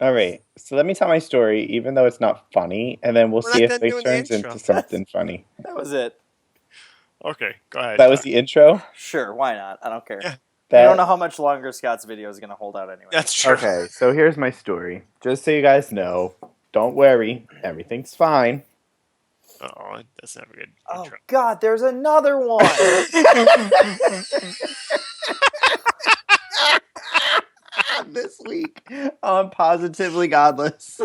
All right. So let me tell my story, even though it's not funny, and then we'll We're see not if done it doing the turns intro. into something funny. That was it. Okay, go ahead. That was the intro? Sure, why not? I don't care. Yeah, We don't know That how much longer Scott's video is going to hold out anyway. that's true. Okay, so here's my story. Just so you guys know, don't worry, everything's fine. Oh, that's not a good Oh, intro. God, there's another one! This week on Positively Godless.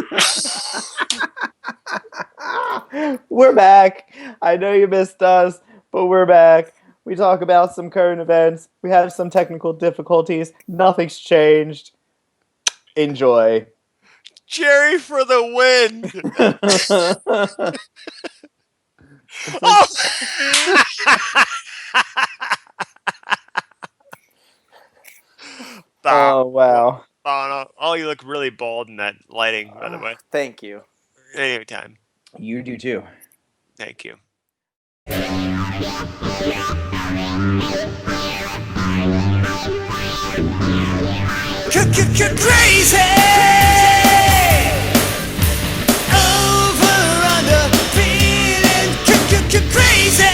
We're back. I know you missed us, but we're back. We talk about some current events. We have some technical difficulties. Nothing's changed. Enjoy. Jerry for the win! It's Oh! Oh, wow. Oh, you look really bald in that lighting, by the way. Thank you. Anytime. You do too. Thank you. Crazy! Over, under, feeling crazy!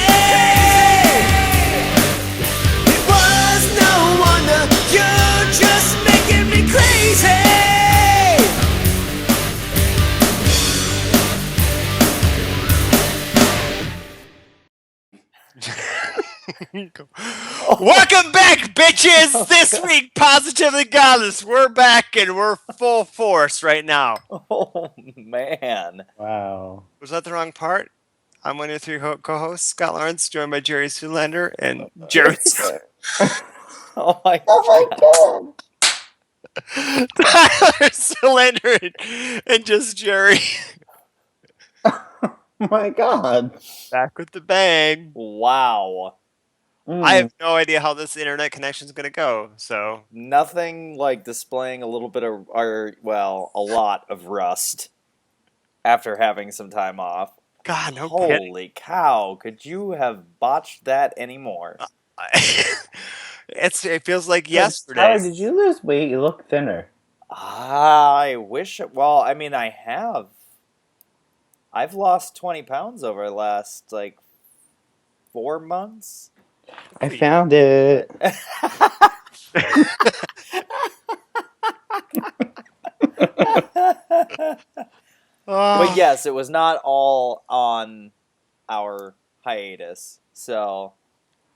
It was no wonder, you're just making me crazy! Welcome back, bitches! This week, Positively Godless. We're back and we're full force right now. Oh, man. Wow. Was that the wrong part? I'm one of your three co-hosts, Scott Lawrence, joined by Jerry Zoolander and Jerry Oh, my Oh God. Tyler Zoolander and just Jerry. my God. Back with the bang. Wow. I have no idea how this internet connection is going to go, so... Nothing like displaying a little bit of, or, well, a lot of rust after having some time off. God, no kidding. Holy cow, could you have botched that anymore? It feels like yesterday. Tyler, did you lose weight? You look thinner. I wish, well, I mean, I have. I've lost 20 pounds over the last, 4 months. I found it. But yes, it was not all on our hiatus. So,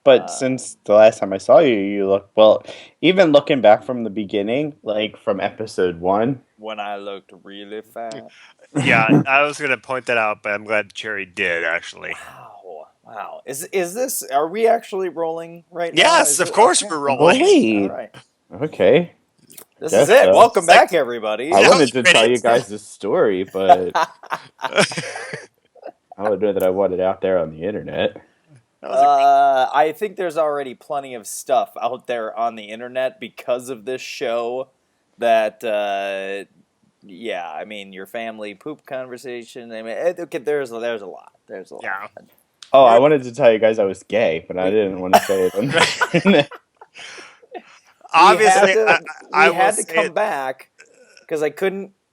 But since the last time I saw you, you look, well, even looking back from the beginning, like from episode 1. when I looked really fat. Yeah, I was going to point that out, but I'm glad Jerry did, actually. Wow. Is this, are we actually rolling right now? Yes, of course we're rolling. Well, wait. All right. Okay. This Guess is it. so. Welcome back, everybody. I Yeah, wanted to tell you great. guys this story, but I would know that I want it out there on the internet. I think there's already plenty of stuff out there on the internet because of this show that, yeah, I mean, your family poop conversation. I mean, okay, there's a lot. There's a lot. Yeah. Oh, I wanted to tell you guys I was gay, but I didn't want to say it on the internet. Obviously, we had to come back because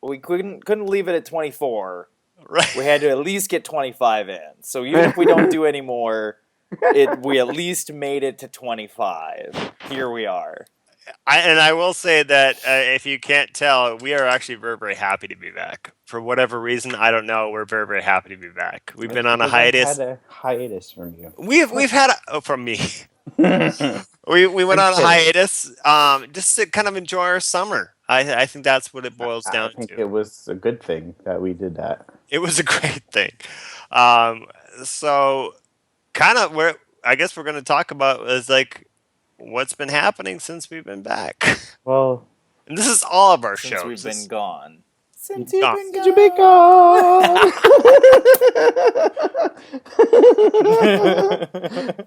we couldn't leave it at 24. Right. We had to at least get 25 in. So even if we don't do any more, we at least made it to 25. Here we are. I will say that if you can't tell, we are actually very, very happy to be back. For whatever reason, I don't know. We're very, very happy to be back. We've been on a hiatus. I had a hiatus from you. We've had from me. We went on a hiatus just to kind of enjoy our summer. I think that's what it boils down to. I think it was a good thing that we did that. It was a great thing. So kind of where I guess we're going to talk about is like what's been happening since we've been back. Well, And this is all of our Since shows. we've been gone. Since you've been gone.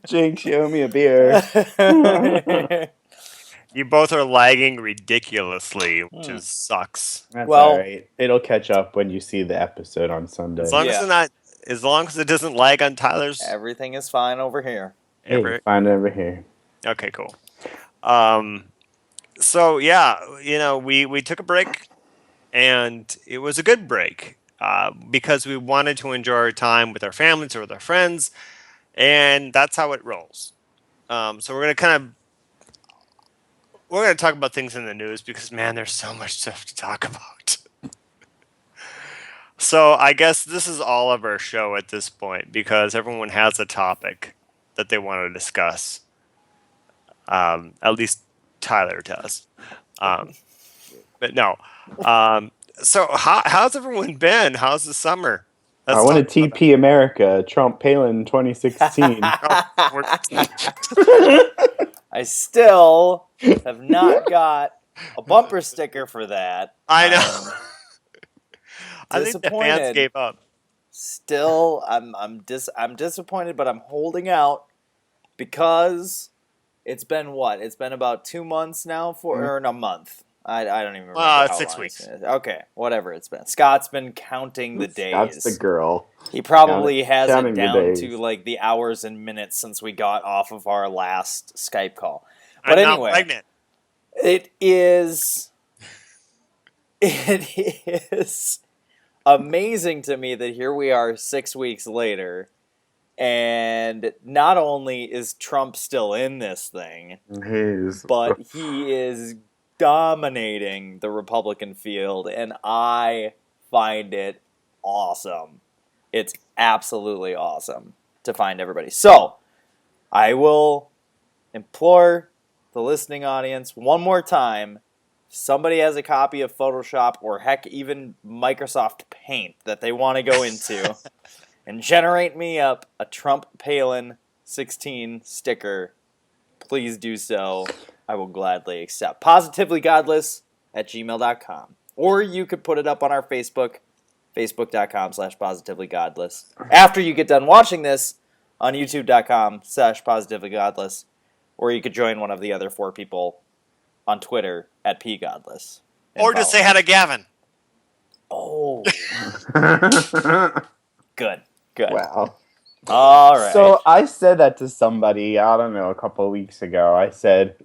Jake, show me a beer. You both are lagging ridiculously, which is sucks. That's Well- all right. It'll catch up when you see the episode on Sunday. As long as it doesn't lag on Tyler's. Everything is fine over here. Hey, find it over here. Okay, cool. So yeah, we took a break, and it was a good break because we wanted to enjoy our time with our families or with our friends, and that's how it rolls. So we're gonna talk about things in the news because man, there's so much stuff to talk about. So I guess this is all of our show at this point because everyone has a topic that they want to discuss. At least Tyler does. But no. So how's everyone been? How's the summer? I want to TP America, Trump Palin 2016. I still have not got a bumper sticker for that. I know. I think the fans disappointed. gave up. Still, I'm disappointed, but I'm holding out because it's been what? It's been about 2 months now, or a month. I don't even remember. Well, it's how 6 long weeks. Okay, whatever it's been. Scott's been counting the days. That's the girl. He probably has counting it the down days. to like the hours and minutes since we got off of our last Skype call. I'm But not anyway, pregnant. it is amazing to me that here we are 6 weeks later, and not only is Trump still in this thing, but he is dominating the Republican field, and I find it awesome. It's absolutely awesome to find everybody. So, I will implore the listening audience one more time. If somebody has a copy of Photoshop or heck even Microsoft Paint that they want to go into and generate me up a Trump Palin 16 sticker, please do so. I will gladly accept. PositivelyGodless@gmail.com. Or you could put it up on our Facebook, facebook.com/positivelygodless. After you get done watching this, on youtube.com/positivelygodless. Or you could join one of the other 4 people on Twitter @pgodless. Or just say hi to Gavin. Oh. Good. Wow. All right. So I said that to somebody, I don't know, a couple of weeks ago. I said,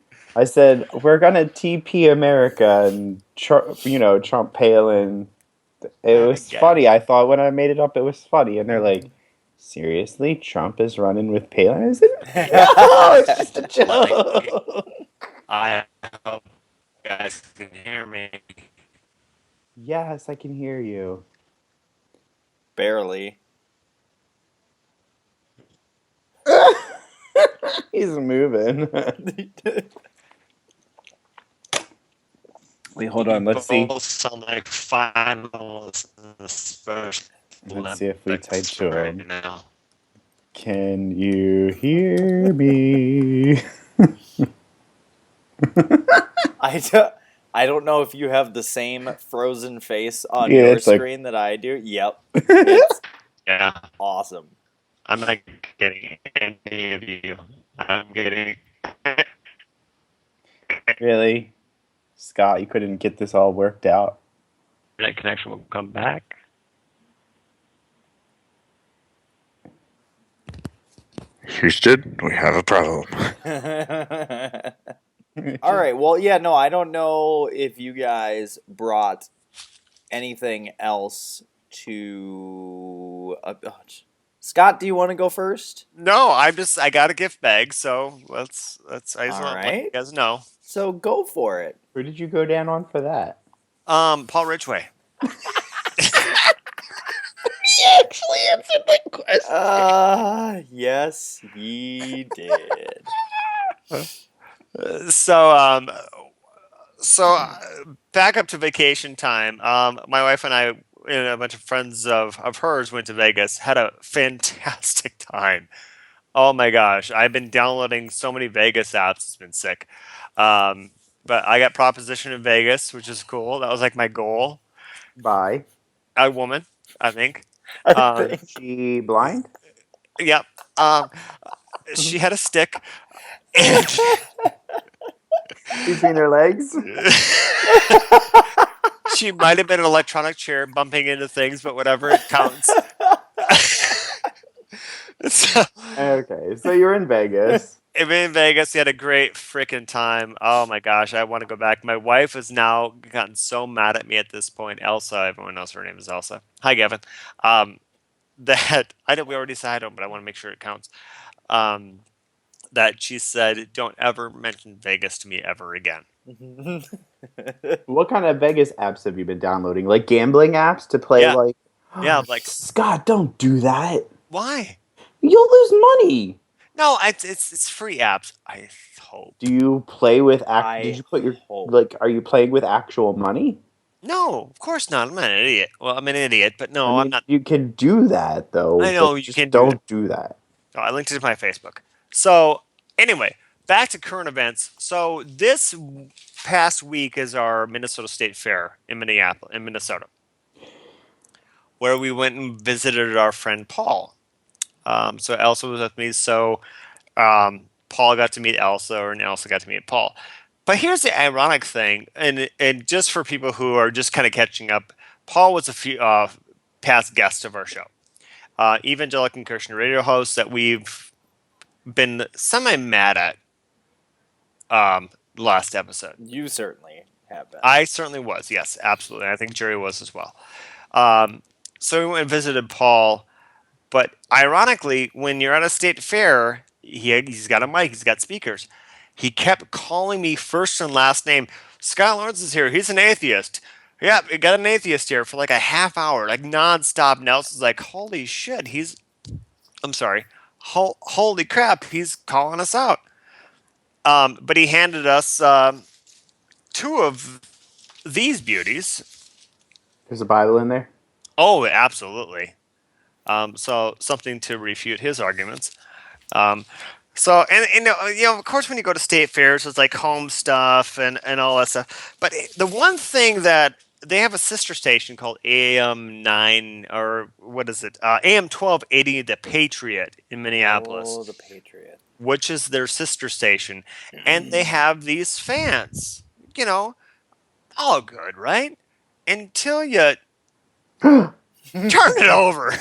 we're gonna TP America and Trump Palin. It was funny. I thought when I made it up, it was funny, and they're like, "Seriously, Trump is running with Palin?" I said, "No, it's just a joke." I hope you guys can hear me. Yes, I can hear you. Barely. He's moving. Wait, hold on. Let's see. Both sound like finals in this first Let's see if we type to right him. now. Can you hear me? I don't know if you have the same frozen face on Yeah, your it's like- screen that I do. Yep. It's Yeah, awesome. I'm not getting any of you. I'm getting. Really? Scott, you couldn't get this all worked out? That connection will come back. Houston, we have a problem. All right. Well, yeah, no, I don't know if you guys brought anything else to. Scott, do you want to go first? No, I got a gift bag, so let's. I just All want to let right. you guys know. So go for it. Who did you go down on for that? Paul Ridgway. He actually answered my question. Yes, he did. So back up to vacation time. My wife and I and a bunch of friends of hers went to Vegas. Had a fantastic time. Oh my gosh, I've been downloading so many Vegas apps. It's been sick. But I got proposition in Vegas, which is cool. That was like my goal. Bye. A woman, I think. Is she blind? Yep. She had a stick. And Between her legs? she might have been an electronic chair bumping into things, but whatever, it counts. So, Okay, so you're in Vegas. in Vegas, we had a great freaking time. Oh my gosh, I want to go back. My wife has now gotten so mad at me at this point. Elsa, everyone knows her name is Elsa. Hi, Gavin. Um, that I know we already said I don't, but I want to make sure it counts. Um, that she said, "Don't ever mention Vegas to me ever again." What kind of Vegas apps have you been downloading? Like gambling apps to play Yeah, like yeah. Like, Scott, don't do that. why? You'll lose money. No, it's free apps. I hope. Do you play with did I you put your hope. like are you playing with actual money? No, of course not. I'm not an idiot. Well, I'm an idiot, but I no, I'm mean, not. you can do that though, I know but you just can do that. don't do that. Oh, I linked it to my Facebook. So anyway, back to current events. So this past week is our Minnesota State Fair in Minnesota, where we went and visited our friend Paul. So Elsa was with me. So Paul got to meet Elsa, and Elsa got to meet Paul. But here's the ironic thing, and just for people who are just kind of catching up, Paul was a few past guest of our show, evangelical Christian radio host that we've been semi mad at last episode. You certainly have been. I certainly was, yes, absolutely. I think Jerry was as well. So we went and visited Paul. But ironically, when you're at a state fair, he's got a mic, he's got speakers. He kept calling me first and last name. Scott Lawrence is here. He's an atheist. Yeah, we got an atheist here for like a half hour, like nonstop. Nelson's like, holy shit, I'm sorry, holy crap, he's calling us out. But he handed us two of these beauties. There's a Bible in there. Oh, absolutely. So something to refute his arguments. Um, of course, when you go to state fairs, it's like home stuff and all that stuff. But the one thing that they have a sister station called AM 9 or what is it? AM 1280, the Patriot in Minneapolis, Oh, the Patriot. which is their sister station, and they have these fans. You know, all good, right? Until you turn it over.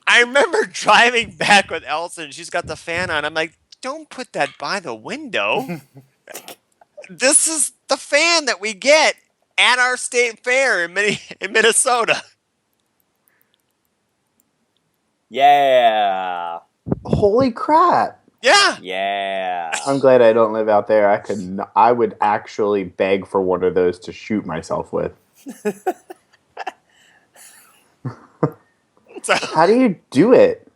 I remember driving back with Elsa, and she's got the fan on. I'm like, don't put that by the window. This is the fan that we get at our state fair in Minnesota. Yeah. Holy crap! Yeah. Yeah. I'm glad I don't live out there. I would actually beg for one of those to shoot myself with. So, How do you do it?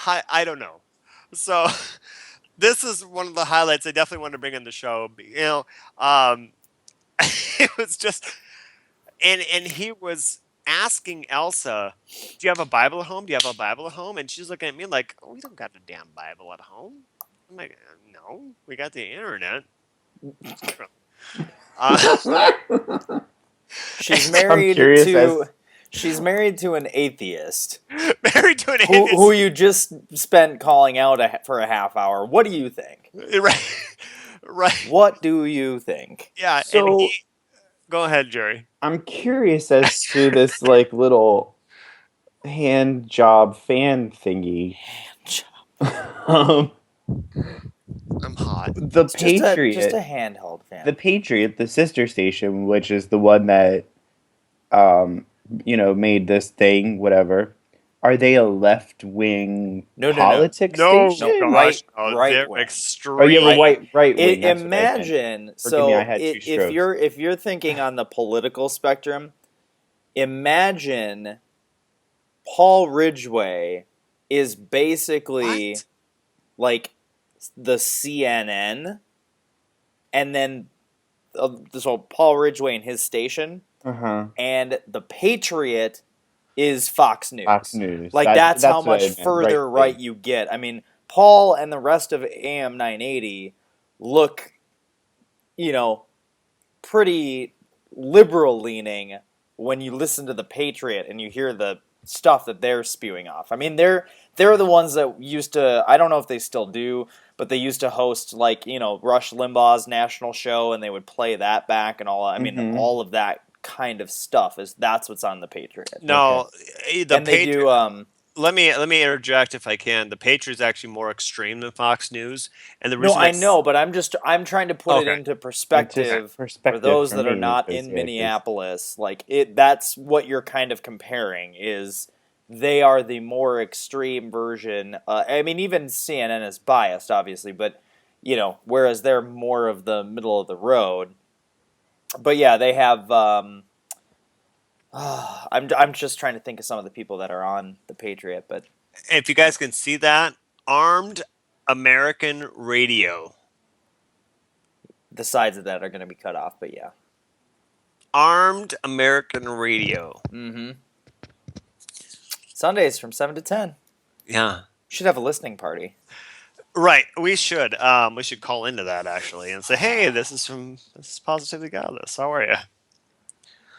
I don't know. So this is one of the highlights I definitely wanted to bring in the show. It was just, and he was asking Elsa, "Do you have a Bible at home? Do you have a Bible at home?" And she's looking at me like, "Oh, we don't got a damn Bible at home." I'm like, "No, we got the internet." She's married curious to. She's married to an atheist married to an who atheist. you just spent calling out for a half hour. What do you think? Right, right. What do you think? Yeah. So- Go ahead, Jerry. I'm curious as to this like little hand job fan thingy. um, I'm hot. the Patriot, Just a handheld fan. the Patriot, the sister station, which is the one that, made this thing. Whatever. Are they a left wing No. politics No, station? no, right- gosh, no, right they're wing. extreme. Oh, you have a right wing. that's what I meant. Imagine Forgive me, I had two if strokes. you're thinking on the political spectrum, imagine Paul Ridgway is basically What? like the CNN, and then so Paul Ridgway and his station, and the Patriot is Fox News. Fox News. Like that's how what I much meant, further right right you get. I mean, Paul and the rest of AM 980 look, pretty liberal leaning when you listen to the Patriot and you hear the stuff that they're spewing off. I mean, they're the ones that used to, I don't know if they still do, but they used to host like, Rush Limbaugh's national show, and they would play that back and all. I mean, all of that kind of stuff. That's what's on the Patriot. No, the And they do. let me interject if I can. The Patriot's actually more extreme than Fox News, and the No, reason I know, but I'm trying to put it Okay. into perspective for those that are me, not 'cause, in yeah, 'cause- Minneapolis. Like that's what you're kind of comparing is they are the more extreme version. I mean, even CNN is biased, obviously, but whereas they're more of the middle of the road. But yeah, they have. I'm just trying to think of some of the people that are on the Patriot, but if you guys can see that, Armed American Radio. the sides of that are going to be cut off. But yeah. Armed American Radio. Mm-hmm. Sundays from 7 to 10. Yeah. Should have a listening party. Right. We should. We should call into that actually and say, "Hey, this is Positively Godless. How are you?"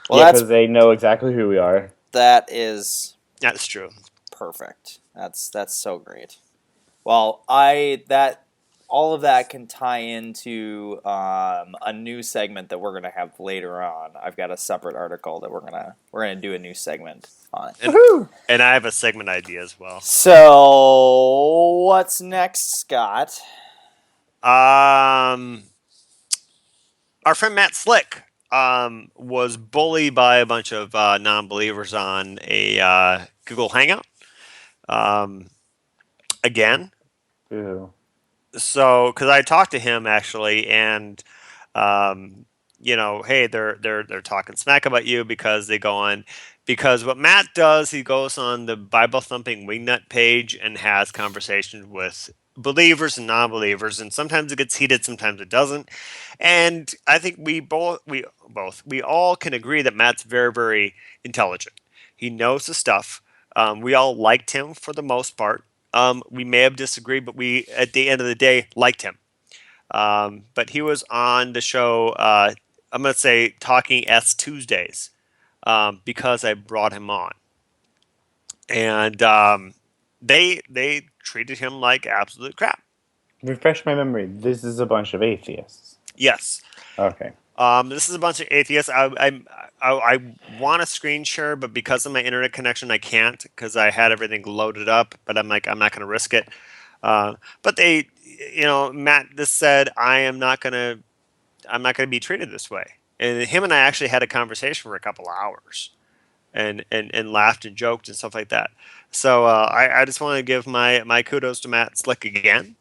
Well, yeah, because they know exactly who we are. that is That's true. perfect. That's so great. Well, all of that can tie into a new segment that we're gonna have later on. I've got a separate article that we're gonna do a new segment on. And I have a segment idea as well. So what's next, Scott? Our friend Matt Slick was bullied by a bunch of non-believers on a Google Hangout. Again. Ooh. So, because I talked to him actually, and hey, they're talking smack about you because they go on. Because what Matt does, he goes on the Bible thumping wingnut page and has conversations with believers and non-believers, and sometimes it gets heated, sometimes it doesn't. And I think we all can agree that Matt's very, very intelligent. He knows the stuff. We all liked him for the most part. We may have disagreed, but we, at the end of the day, liked him. But he was on the show, I'm going to say Talking S Tuesdays, because I brought him on. And they treated him like absolute crap. Refresh my memory. This is a bunch of atheists. Yes. Okay. This is a bunch of atheists. I want to screen share, but because of my internet connection, I can't because I had everything loaded up. But I'm like, I'm not going to risk it. But they, Matt just said, I'm not going to be treated this way. And him and I actually had a conversation for a couple of hours, and laughed and joked and stuff like that. So I just want to give my kudos to Matt Slick again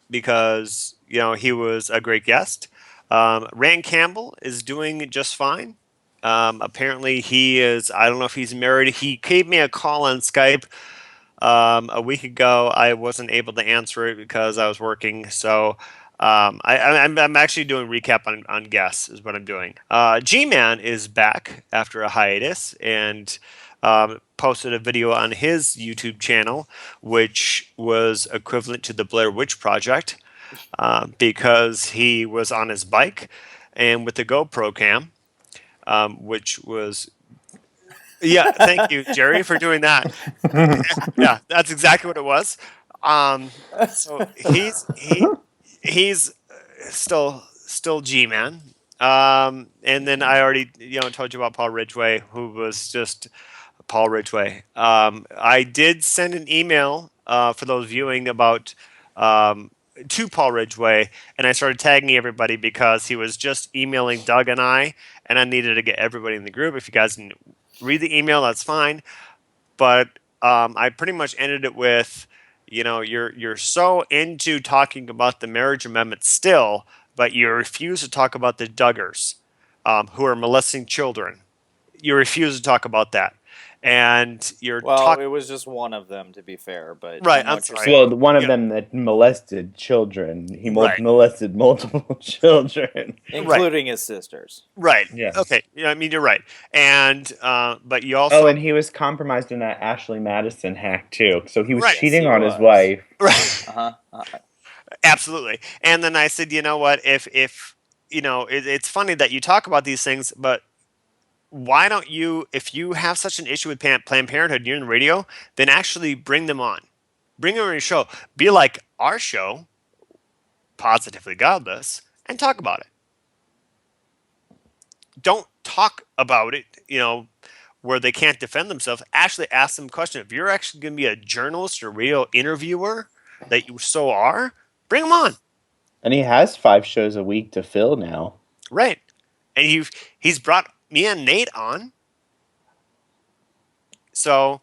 because he was a great guest. Rand Campbell is doing just fine. Apparently he is, I don't know if he's married. He gave me a call on Skype a week ago. I wasn't able to answer it because I was working. So I'm actually doing recap on guests is what I'm doing. G-Man is back after a hiatus and posted a video on his YouTube channel, which was equivalent to the Blair Witch Project. Because he was on his bike and with the GoPro cam, which was, yeah, thank you, Jerry, for doing that. Yeah, that's exactly what it was. So he's still G-Man. And then I already told you about Paul Ridgway, who was just Paul Ridgway. I did send an email for those viewing about to Paul Ridgway, and I started tagging everybody because he was just emailing Doug and I needed to get everybody in the group. If you guys can read the email, that's fine. But I pretty much ended it with, you're so into talking about the marriage amendment still, but you refuse to talk about the Duggars who are molesting children. You refuse to talk about that. And you're it was just one of them, to be fair. But right, I know I'm what you're sorry. saying. Well, one of them that molested children. He Right. molested multiple children. Including his sisters. Right. Yes. Okay. Yeah, I mean, you're right. And but you also. Oh, and he was compromised in that Ashley Madison hack too. So he was Right. cheating Yes, he on his was. wife. Right. Absolutely. And then I said, you know what? If it's funny that you talk about these things, but why don't you, if you have such an issue with Planned Parenthood and you're in the radio, then actually bring them on. Bring them on your show. Be like our show, Positively Godless, and talk about it. Don't talk about it, where they can't defend themselves, actually ask them a question. If you're actually going to be a journalist or radio interviewer that you so are, bring them on. And he has 5 shows a week to fill now. Right. And he's brought me and Nate on. So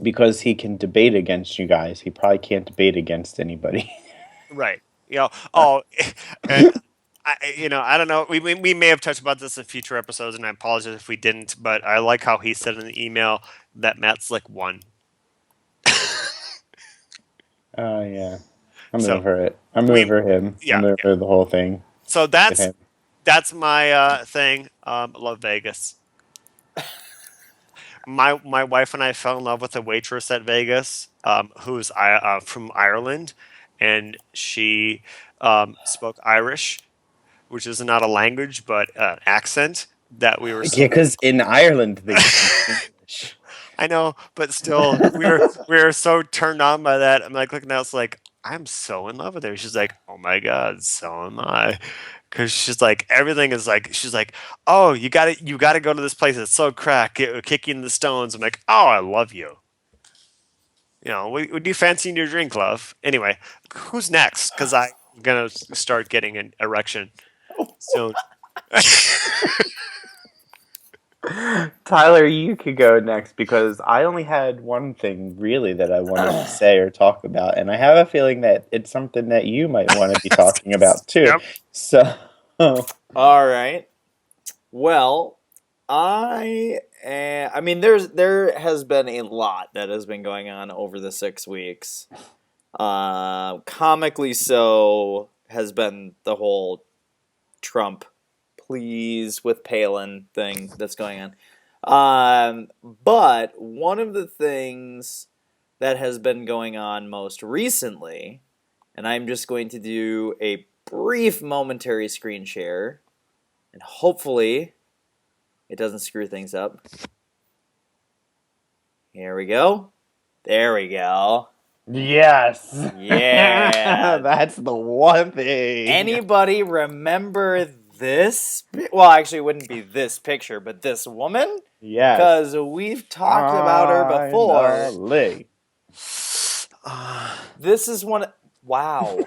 Because he can debate against you guys. He probably can't debate against anybody. right. And I don't know. We may have touched about this in future episodes, and I apologize if we didn't. But I like how he said in the email that Matt Slick won. Oh, yeah. I'm So, over it. I'm over him. yeah, I'm over the whole thing. So with that's him. my thing. Love Vegas. My wife and I fell in love with a waitress at Vegas, who's from Ireland, and she spoke Irish, which is not a language but an accent that we were. Yeah, because in Ireland they speak English. I know, but still, we were so turned on by that. I'm like looking at us like, I'm so in love with her. She's like, oh my god, so am I. Because she's like, everything is like, she's like, oh, you got to go to this place. It's so crack. It will kick you in the stones. I'm like, oh, I love you. Would you fancy your drink, love? Anyway, who's next? Because I'm gonna start getting an erection soon. Tyler, you could go next because I only had one thing really that I wanted to say or talk about, and I have a feeling that it's something that you might want to be talking about too. Yep. So, All right. Well, there has been a lot that has been going on over the 6 weeks. Comically so has been the whole Trump please with Palin thing that's going on. But one of the things that has been going on most recently, and I'm just going to do a brief momentary screen share, and hopefully it doesn't screw things up. Here we go. There we go. yes. Yeah. That's the one thing. Anybody remember this? Well, actually, it wouldn't be this picture, but this woman? Yes. Because we've talked about her before. Finally. This is one. Wow.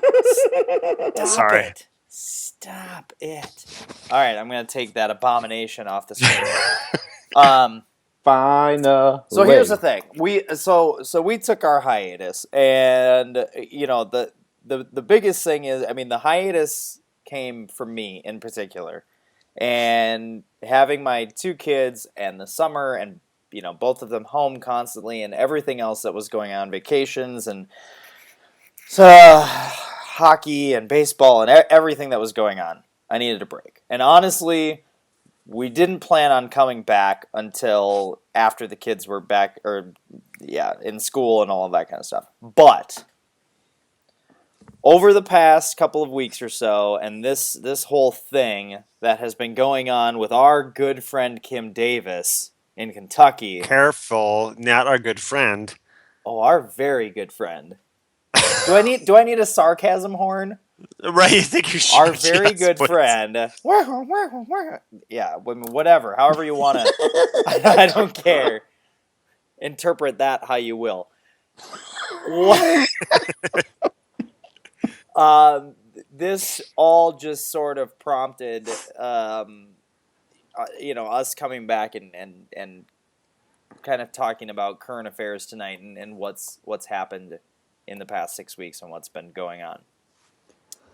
Stop Sorry. it. Stop it. All right, I'm going to take that abomination off the screen. Finally. So here's the thing. We took our hiatus, and the biggest thing is, the hiatus came from me in particular, and having my 2 kids and the summer, and both of them home constantly, and everything else that was going on, vacations and hockey and baseball and everything that was going on. I needed a break, and honestly, we didn't plan on coming back until after the kids were back, in school and all of that kind of stuff. But over the past couple of weeks or so, and this whole thing that has been going on with our good friend Kim Davis in Kentucky. Careful, not our good friend. Oh, our very good friend. Do I need a sarcasm horn? Right, you think you should. Our very yes, good please. friend. Yeah, whatever. However you want to. I don't care. Interpret that how you will. This all just sort of prompted, us coming back and kind of talking about current affairs tonight and what's happened in the past 6 weeks and what's been going on.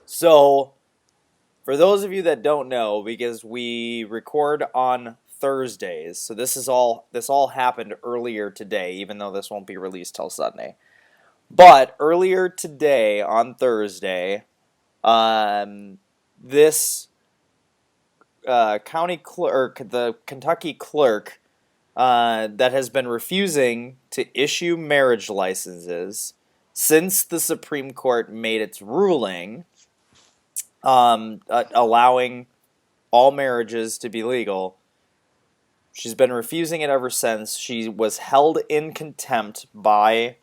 So, for those of you that don't know, because we record on Thursdays, so this all happened earlier today, even though this won't be released till Sunday. But earlier today on Thursday, this county clerk, the Kentucky clerk, that has been refusing to issue marriage licenses since the Supreme Court made its ruling allowing all marriages to be legal. She's been refusing it ever since. She was held in contempt by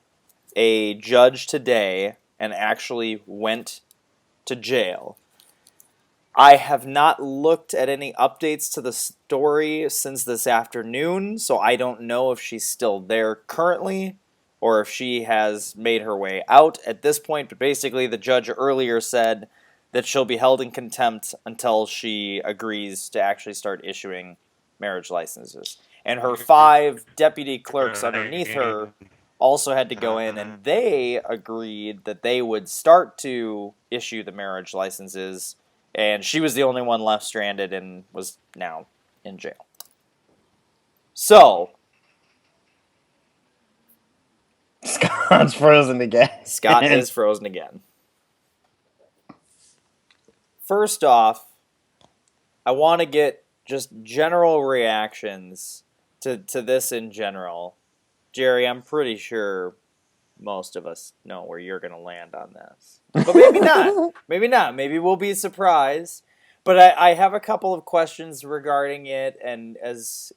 a judge today and actually went to jail. I have not looked at any updates to the story since this afternoon, so I don't know if she's still there currently or if she has made her way out at this point. But basically, the judge earlier said that she'll be held in contempt until she agrees to actually start issuing marriage licenses. And her 5 deputy clerks underneath her also had to go in, and they agreed that they would start to issue the marriage licenses, and she was the only one left stranded and was now in jail. So, Scott's frozen again. Scott is frozen again. First off, I want to get just general reactions to this in general. Jerry, I'm pretty sure most of us know where you're going to land on this. But maybe not. Maybe not. Maybe we'll be surprised. But I have a couple of questions regarding it and as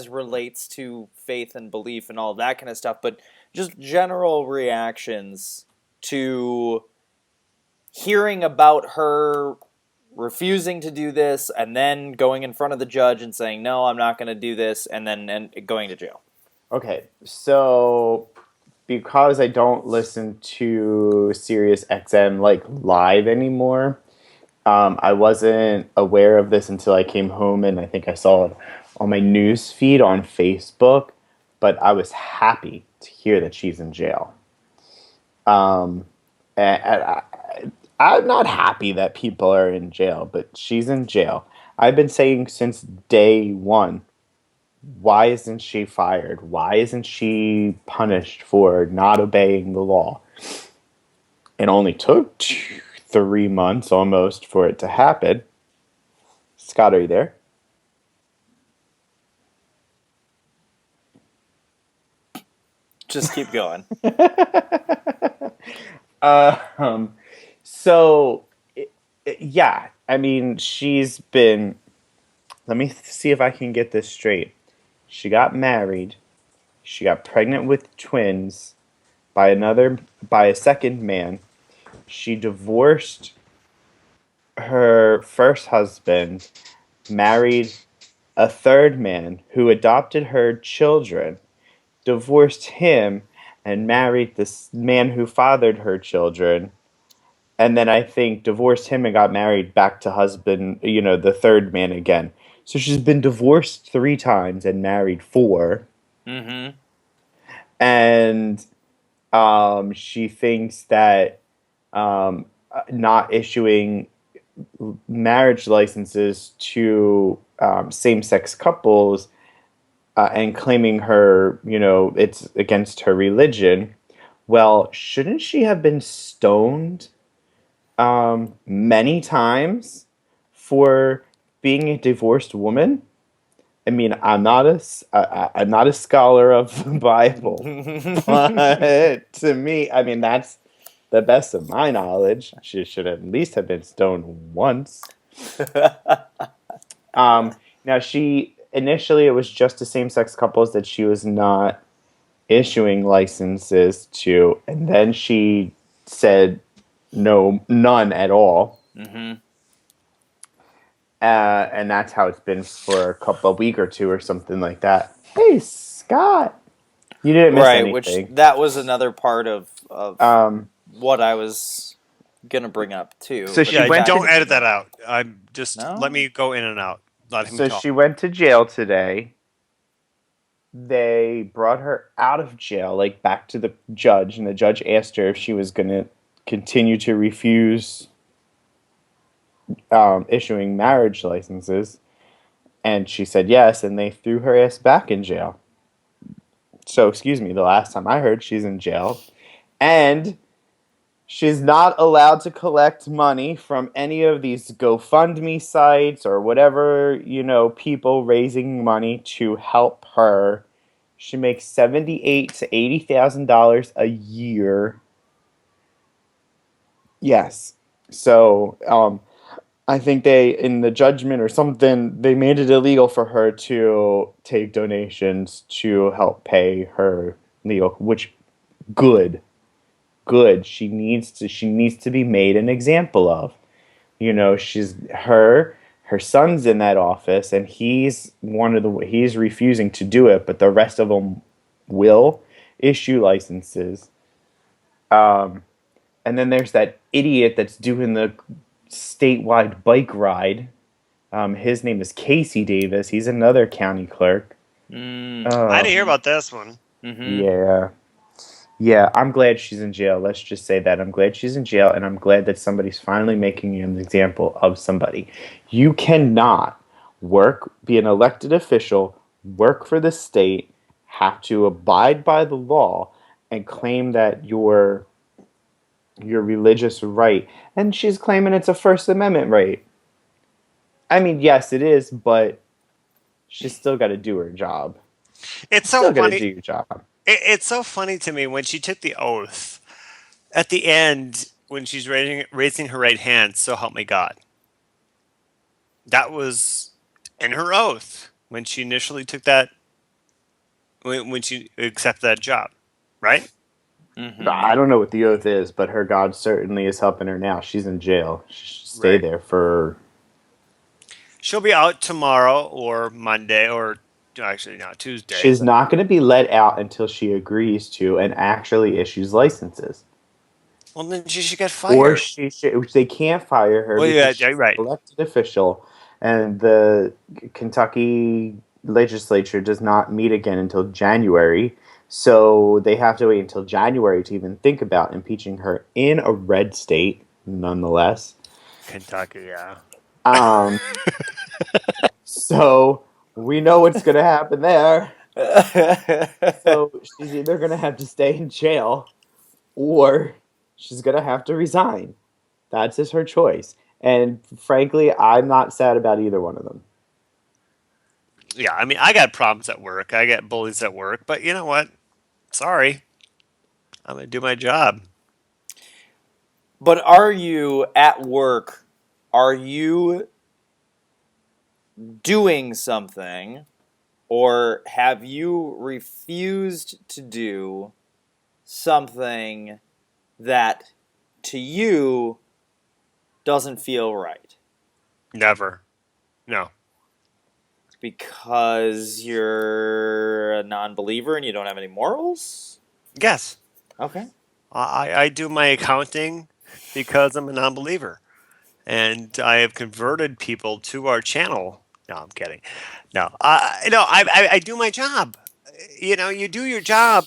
relates to faith and belief and all that kind of stuff. But just general reactions to hearing about her refusing to do this and then going in front of the judge and saying, no, I'm not going to do this, and then going to jail. Okay, so because I don't listen to Sirius XM like live anymore, I wasn't aware of this until I came home, and I think I saw it on my news feed on Facebook. But I was happy to hear that she's in jail. And I'm not happy that people are in jail, but she's in jail. I've been saying since day one, why isn't she fired? Why isn't she punished for not obeying the law? It only took 3 months almost for it to happen. Scott, are you there? Just keep going. So, yeah, I mean, she's been. Let me see if I can get this straight. She got married. She got pregnant with twins by a second man. She divorced her first husband, married a third man who adopted her children, divorced him, and married this man who fathered her children. And then I think divorced him and got married back to husband, the third man again. So she's been divorced 3 times and married 4. Mm-hmm. And she thinks that not issuing marriage licenses to same-sex couples and claiming it's against her religion. Well, shouldn't she have been stoned many times for being a divorced woman? I mean, I'm not a scholar of the Bible, but to me, I mean, that's the best of my knowledge. She should at least have been stoned once. Now, initially, it was just to same-sex couples that she was not issuing licenses to, and then she said none at all. Mm-hmm. And that's how it's been for a week or 2 or something like that. Hey, Scott, you didn't miss anything. Which that was another part of what I was gonna bring up too. So she went. Don't edit that out. I'm just No? let me go in and out. Let him So talk. she went to jail today. They brought her out of jail, like back to the judge, and the judge asked her if she was going to continue to refuse issuing marriage licenses, and she said yes, and they threw her ass back in jail. So, excuse me, the last time I heard, she's in jail, and she's not allowed to collect money from any of these GoFundMe sites or whatever, people raising money to help her. She makes $78,000 to $80,000 a year. Yes. So, I think in the judgment or something, they made it illegal for her to take donations to help pay her legal, which, good. She needs to be made an example of. Her son's in that office, and he's refusing to do it, but the rest of them will issue licenses. And then there's that idiot that's doing the statewide bike ride. His name is Casey Davis. He's another county clerk. I didn't hear about this one. Yeah. Yeah, I'm glad she's in jail. Let's just say that. I'm glad she's in jail, and I'm glad that somebody's finally making an example of somebody. You cannot be an elected official, work for the state, have to abide by the law, and claim that your religious right. And she's claiming it's a First Amendment right. I mean, yes, it is, but she's still got to do her job. It's Still so got to funny. do your job. It's so funny to me when she took the oath at the end when she's raising her right hand. So help me God. That was in her oath when she initially took that. When she accepted that job, right? I don't know what the oath is, but her God certainly is helping her now. She's in jail. She should stay Right. there for. She'll be out tomorrow or Monday or actually not Tuesday. She's not going to be let out until she agrees to and actually issues licenses. Well, then she should get Or fired. they can't fire her Well, because yeah, she's yeah, right. an elected official, and the Kentucky legislature does not meet again until January. So they have to wait until January to even think about impeaching her in a red state, nonetheless. Kentucky, yeah. So we know what's going to happen there. So she's either going to have to stay in jail or she's going to have to resign. That's just her choice. And frankly, I'm not sad about either one of them. Yeah, I mean, I got problems at work. I get bullies at work, but you know what? Sorry. I'm going to do my job. But are you at work? Are you doing something, or have you refused to do something that to you doesn't feel right? Never. No. Because you're a non-believer and you don't have any morals? Yes. Okay. I do my accounting because I'm a non-believer. And I have converted people to our channel. No, I'm kidding. No, I do my job. You do your job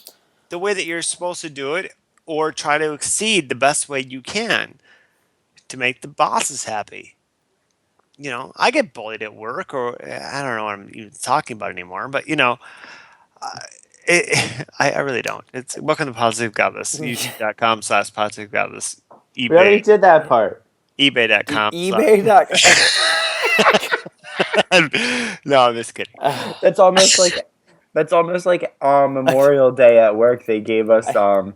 the way that you're supposed to do it, or try to exceed the best way you can to make the bosses happy. I get bullied at work, or I don't know what I'm even talking about anymore. But I really don't. It's welcome to Positive Godless. YouTube.com/Positive Godless. We already eBay did that part. eBay.com. eBay.com. No, I'm just kidding. That's almost like on Memorial Day at work. They gave us a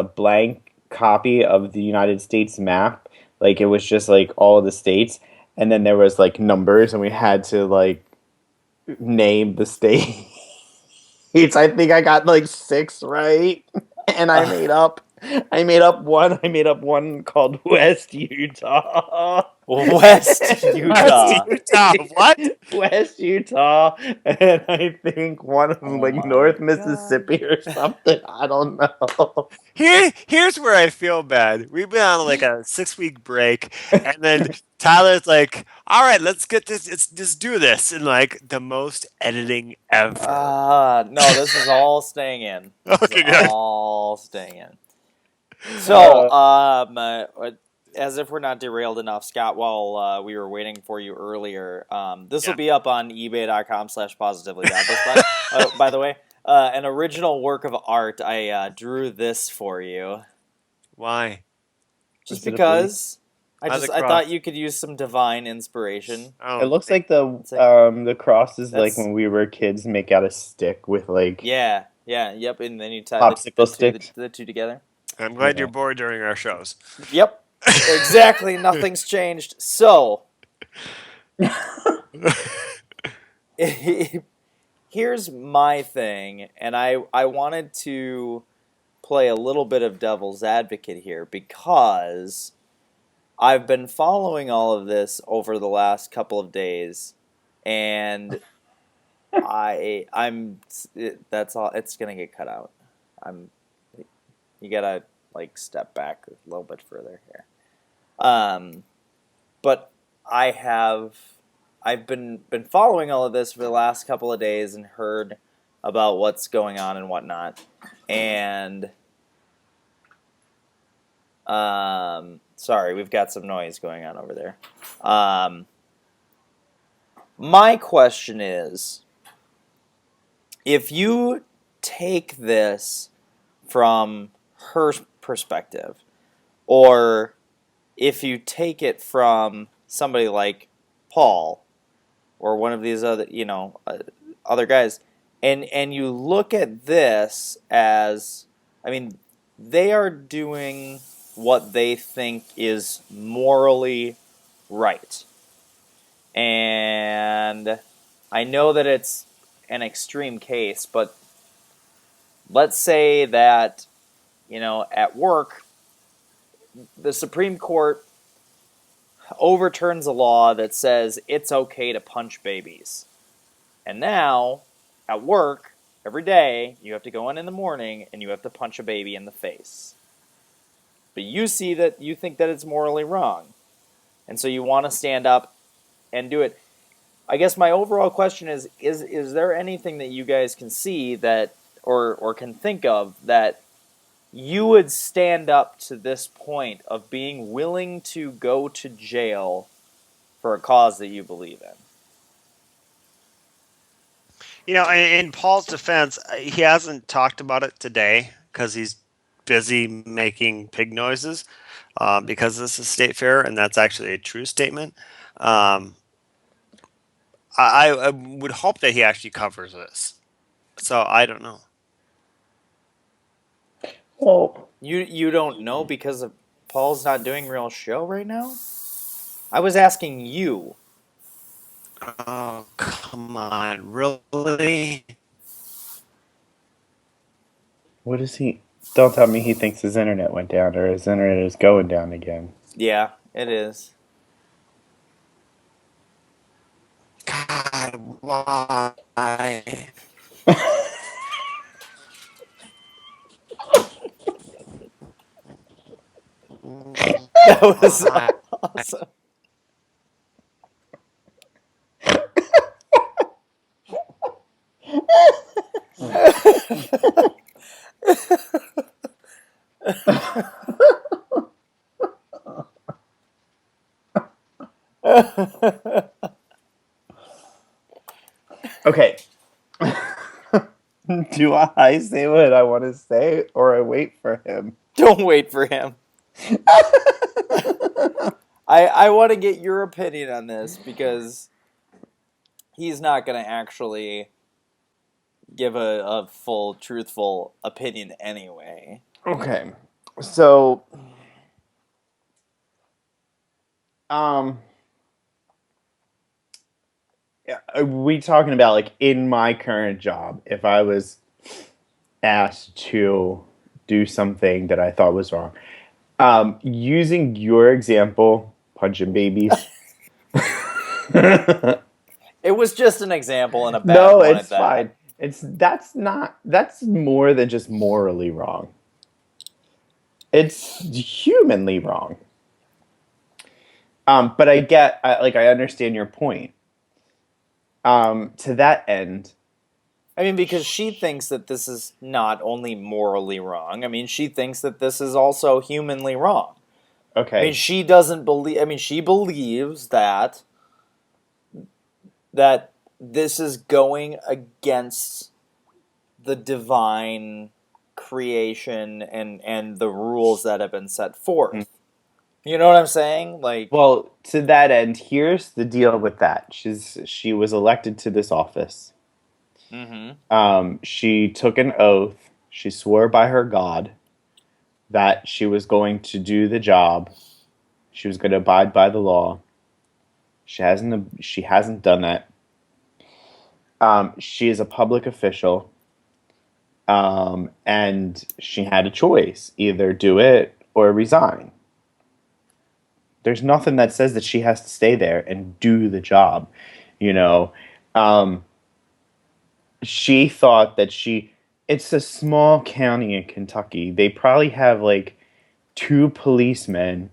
blank copy of the United States map. Like it was just like all of the states, and then there was like numbers, and we had to like name the states. I think I got like 6 right, and I made up one. I made up one called West Utah. West Utah. Utah. What? West Utah, and I think one of them like North Mississippi or something. I don't know. Here's where I feel bad. We've been on like a 6-week break, and then Tyler's like, "All right, let's get this. Let's just do this." And like the most editing ever. No, this is all staying in. Okay, good. All staying in. So, as if we're not derailed enough, Scott, while we were waiting for you earlier, this will be up on ebay.com/positively godless, by the way. An original work of art. I drew this for you. Why? Just because I How's it thought cross? you could use some divine inspiration. Oh, It looks like the cross is like when we were kids, make out a stick with like Yep, and then you tie popsicle sticks. the two together. I'm glad you're bored during our shows. Yep, exactly. Nothing's changed. So, here's my thing, and I wanted to play a little bit of devil's advocate here because I've been following all of this over the last couple of days, and that's all. It's gonna get cut out. I'm. You gotta like step back a little bit further here. But I've been following all of this for the last couple of days and heard about what's going on and whatnot, and sorry, we've got some noise going on over there. My question is, if you take this from her perspective, or if you take it from somebody like Paul or one of these other, other guys, and you look at this as, I mean, they are doing what they think is morally right. And I know that it's an extreme case, but let's say that, at work, the Supreme Court overturns a law that says it's okay to punch babies. And now, at work, every day, you have to go in the morning and you have to punch a baby in the face. But you think that it's morally wrong. And so you want to stand up and do it. I guess my overall question is there anything that you guys can see that, or can think of, that you would stand up to this point of being willing to go to jail for a cause that you believe in? In Paul's defense, he hasn't talked about it today because he's busy making pig noises because this is state fair, and that's actually a true statement. I would hope that he actually covers this. So I don't know. Well, You don't know because Paul's not doing real show right now? I was asking you. Oh, come on. Really? what is he? Don't tell me he thinks his internet went down or his internet is going down again. Yeah, it is. God, why? That was awesome. Okay. Do I say what I want to say or I wait for him? Don't wait for him. I want to get your opinion on this because he's not going to actually give a full, truthful opinion anyway. Okay. So, yeah, are we talking about like in my current job, if I was asked to do something that I thought was wrong, using your example, punching babies. It was just an example and a bad No, one it's at that. fine. That's more than just morally wrong. It's humanly wrong. But I understand your point. To that end, I mean, because she thinks that this is not only morally wrong. I mean, she thinks that this is also humanly wrong. okay. I mean, she doesn't believe. I mean, she believes that this is going against the divine creation and the rules that have been set forth. You know what I'm saying? Like, Well, to that end, here's the deal with that. She was elected to this office. She took an oath. She swore by her God that she was going to do the job. She was going to abide by the law. She hasn't done that. She is a public official. And she had a choice: either do it or resign. There's nothing that says that she has to stay there and do the job, you know. Um, she thought that it's a small county in Kentucky. They probably have like two policemen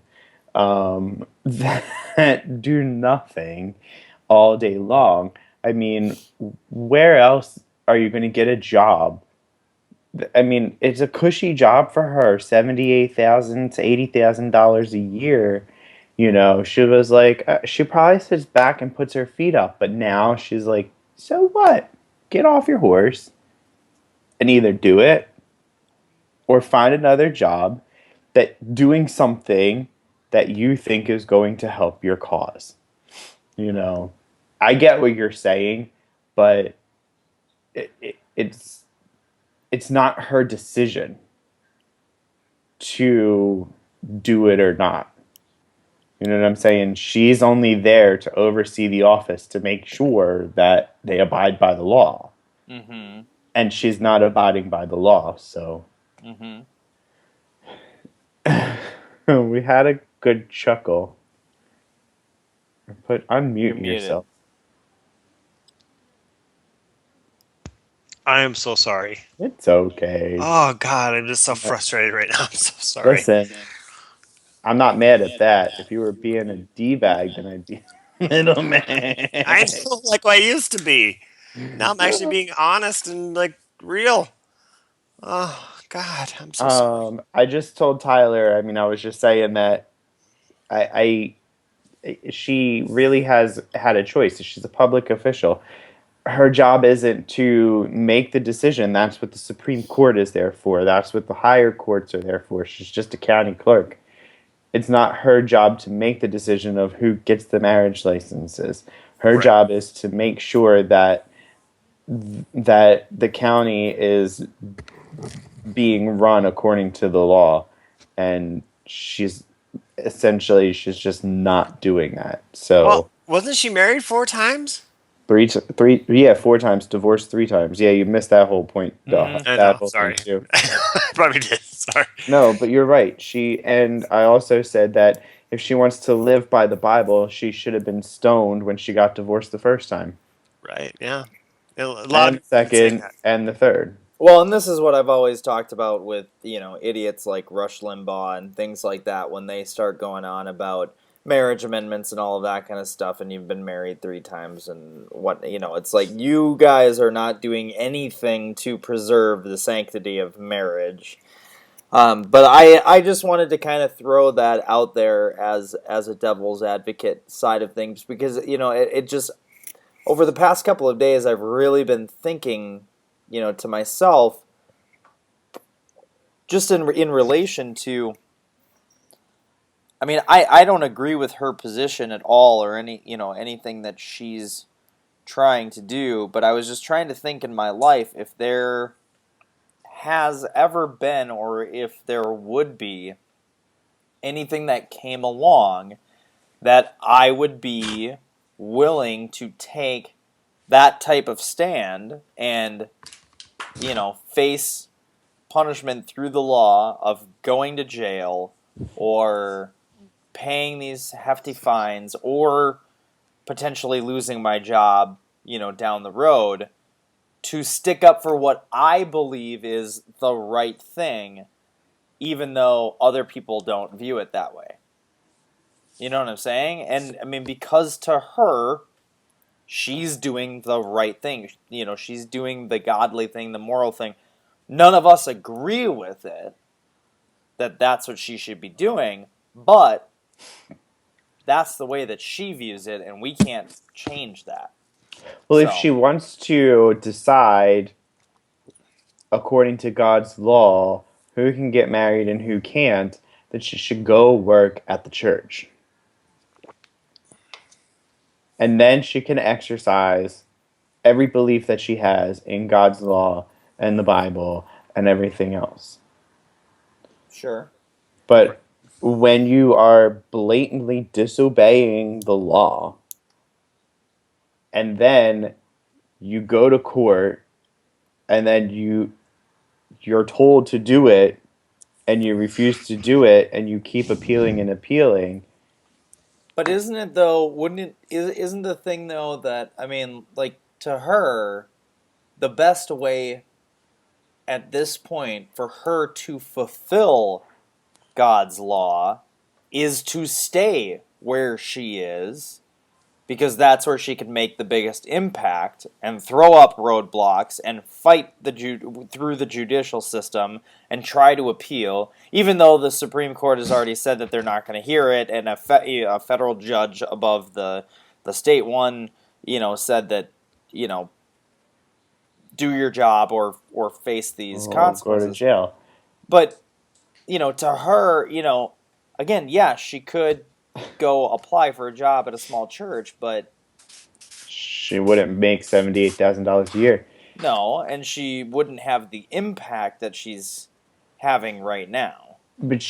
that do nothing all day long. I mean, where else are you going to get a job? I mean, it's a cushy job for her, $78,000 to $80,000 a year. You know, she was like, she probably sits back and puts her feet up, but now she's like, so what? Get off your horse and either do it or find another job that doing something that you think is going to help your cause. You know, I get what you're saying, but it's not her decision to do it or not. You know what I'm saying? She's only there to oversee the office to make sure that they abide by the law. Mm-hmm. And she's not abiding by the law, so Mm-hmm. we had a good chuckle. Unmute You're muted. yourself. I am so sorry. It's okay. Oh God, I'm just so frustrated right now. I'm so sorry. Listen, I'm not mad at that. If you were being a D-bag, then I'd be a little mad. I don't like what I used to be. Now I'm actually being honest and like real. Oh God, I'm so sorry. I just told Tyler. I mean, I was just saying that she really has had a choice. She's a public official. Her job isn't to make the decision. That's what the Supreme Court is there for. That's what the higher courts are there for. She's just a county clerk. It's not her job to make the decision of who gets the marriage licenses. Her Right. job is to make sure that the county is being run according to the law, and she's just not doing that. So Well, wasn't she married 4 times? four times, divorced 3 times. Yeah, you missed that whole point. Mhm. I That know. whole Sorry. thing too. Probably did. Sorry. No, but you're right. And I also said that if she wants to live by the Bible, she should have been stoned when she got divorced the first time, Right. Yeah. A lot and of the people have been saying second, that. and the third. Well, and this is what I've always talked about with, idiots like Rush Limbaugh and things like that when they start going on about marriage amendments and all of that kind of stuff, and you've been married 3 times and it's like you guys are not doing anything to preserve the sanctity of marriage. But I just wanted to kind of throw that out there as a devil's advocate side of things because, it just, over the past couple of days, I've really been thinking, to myself, just in relation to, I mean, I don't agree with her position at all or anything that she's trying to do, but I was just trying to think in my life if there has ever been or if there would be anything that came along that I would be willing to take that type of stand and, face punishment through the law of going to jail or paying these hefty fines or potentially losing my job, down the road to stick up for what I believe is the right thing, even though other people don't view it that way. You know what I'm saying? And I mean, because to her, she's doing the right thing. She's doing the godly thing, the moral thing. None of us agree with it, that's what she should be doing, but that's the way that she views it, and we can't change that. Well, if So- she wants to decide according to God's law who can get married and who can't, then she should go work at the church. And then she can exercise every belief that she has in God's law and the Bible and everything else. Sure. But when you are blatantly disobeying the law and then you go to court and then you're told to do it and you refuse to do it and you keep appealing and appealing, But isn't it though? Wouldn't it? Isn't the thing though that I mean, like to her, the best way at this point for her to fulfill God's law is to stay where she is because that's where she can make the biggest impact and throw up roadblocks and fight through the judicial system and try to appeal, even though the Supreme Court has already said that they're not going to hear it, and a federal judge above the state one, said that, do your job or face these consequences. Go to jail. But to her, again, yeah, she could go apply for a job at a small church, but she wouldn't make $78,000 a year. No, and she wouldn't have the impact that she's having right now. But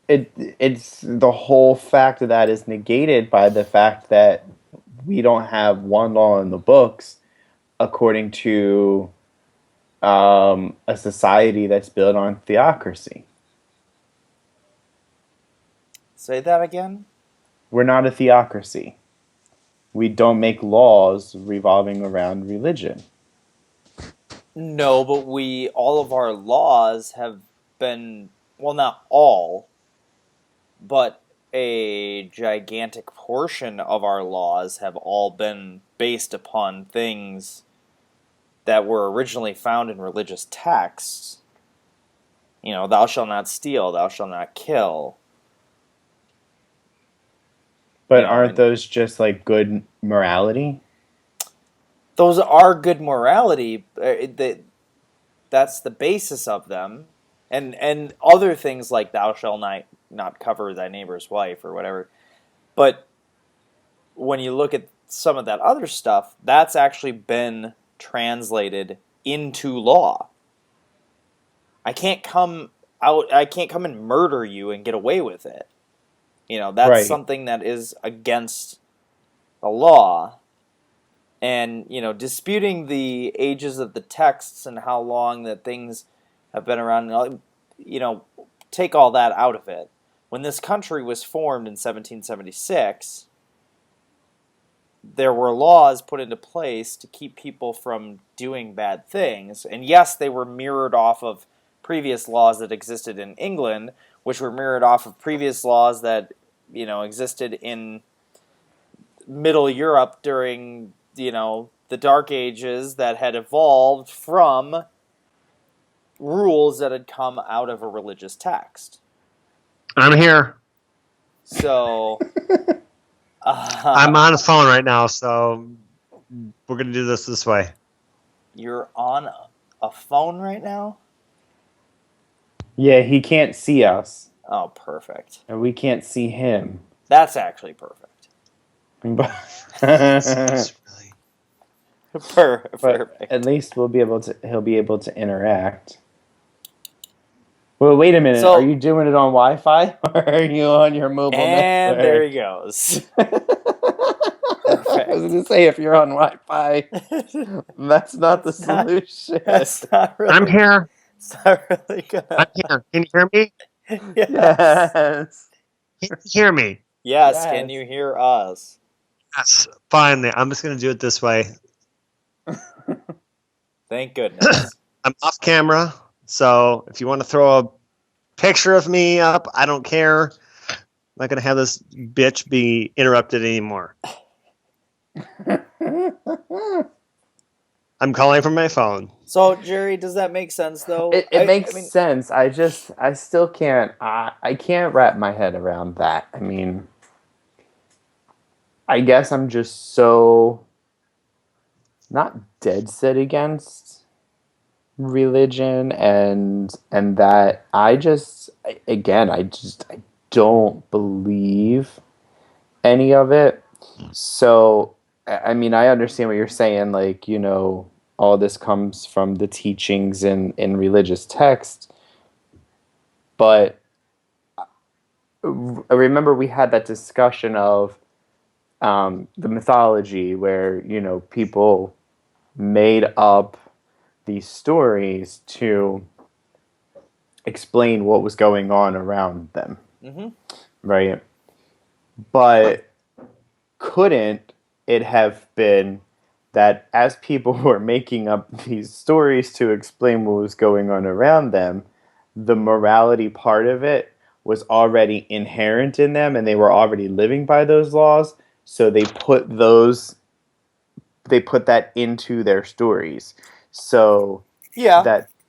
it's the whole fact of that is negated by the fact that we don't have one law in the books according to a society that's built on theocracy. Say that again? We're not a theocracy. We don't make laws revolving around religion. No, but all of our laws have been, well, not all, but a gigantic portion of our laws have all been based upon things that were originally found in religious texts. Thou shalt not steal, thou shalt not kill. But aren't those just like good morality? Those are good morality. That's the basis of them. And other things like thou shalt not cover thy neighbor's wife or whatever. But when you look at some of that other stuff, that's actually been translated into law. I can't come and murder you and get away with it. That's right. Something that is against the law. And, disputing the ages of the texts and how long that things have been around, take all that out of it. When this country was formed in 1776, there were laws put into place to keep people from doing bad things. And yes, they were mirrored off of previous laws that existed in England, which were mirrored off of previous laws that, existed in Middle Europe during, the Dark Ages that had evolved from rules that had come out of a religious text. I'm here. So... I'm on the phone right now, so we're going to do this way. You're on a phone right now? Yeah, he can't see us. Oh, perfect. And we can't see him. That's actually perfect. Perfect. But at least he'll be able to interact. Well, wait a minute. Are you doing it on Wi-Fi or are you on your mobile network? And there he goes. I was going to say, if you're on Wi-Fi, that's not the solution. That's not really, I'm here. It's not really gonna... I'm here. Can you hear me? Yes. Can you hear me? Yes. Can you hear us? Yes. Finally. I'm just going to do it this way. Thank goodness. I'm off camera, so if you want to throw a picture of me up, I don't care. I'm not going to have this bitch be interrupted anymore. I'm calling from my phone. So, Jerry, does that make sense, though? It makes sense. I still can't. I can't wrap my head around that. I mean, I guess I'm just so not dead set against religion and that I don't believe any of it. So, I mean, I understand what you're saying, like, all this comes from the teachings in religious texts, but I remember we had that discussion of the mythology where, people made up these stories to explain what was going on around them. Mm-hmm. Right? But couldn't it have been that as people were making up these stories to explain what was going on around them, the morality part of it was already inherent in them and they were already living by those laws, so they put that into their stories. So Yeah,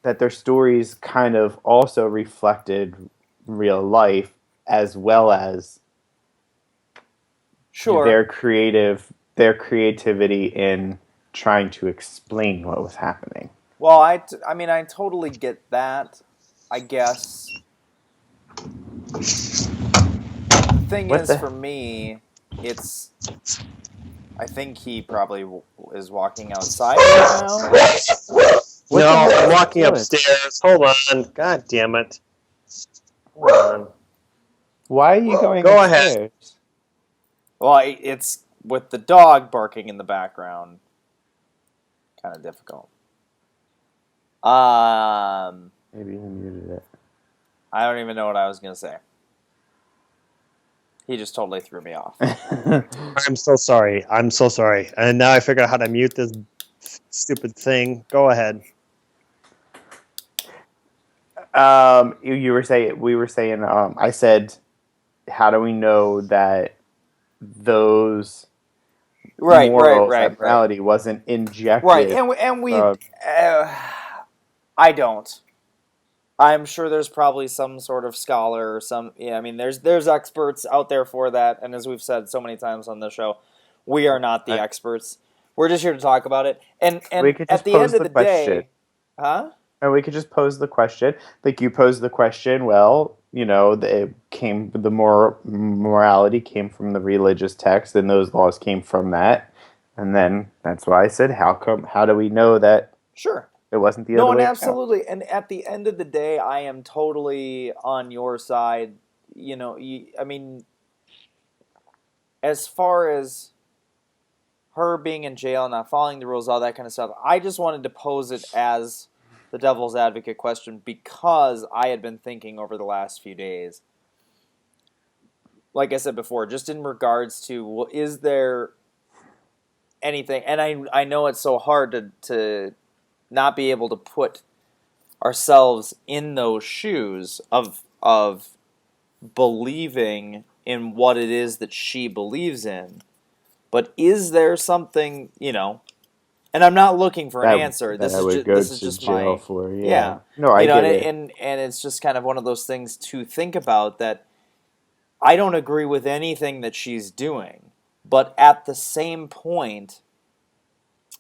that their stories kind of also reflected real life as well as sure. their creativity in trying to explain what was happening. Well, I mean, I totally get that. I guess the thing What is, the for me, it's. I think he probably is walking outside right now. what No, the heck I'm is he walking doing? upstairs. Hold on. God damn it. Hold on. Why are you going Go ahead. upstairs? Well, it's with the dog barking in the background. Kind of difficult. Maybe he muted it. I don't even know what I was gonna say. He just totally threw me off. I'm so sorry. I'm so sorry. And now I figure out how to mute this stupid thing. Go ahead. You were saying we were saying I said how do we know that those morals, that morality wasn't Right, injected and we, from I don't. I'm sure there's probably some sort of scholar or some. Yeah, I mean, there's experts out there for that, and as we've said so many times on this show, we are not the experts. We're just here to talk about it. And we could at just the end pose of the the question. day, huh? And we could just pose the question, like you posed the question. Well, you know, the morality came from the religious text, and those laws came from that. And then that's why I said, how come? How do we know that Sure. it wasn't the No, other and way around? absolutely. And at the end of the day, I am totally on your side. You know, I mean, as far as her being in jail, not following the rules, all that kind of stuff, I just wanted to pose it as the devil's advocate question because I had been thinking over the last few days. Like I said before, just in regards to, well, is there anything? And I know it's so hard to not be able to put ourselves in those shoes of believing in what it is that she believes in. But is there something, and I'm not looking for an answer. That I would go This is to just jail my for. yeah. Yeah. No, I get it. And it's just kind of one of those things to think about that I don't agree with anything that she's doing. But at the same point,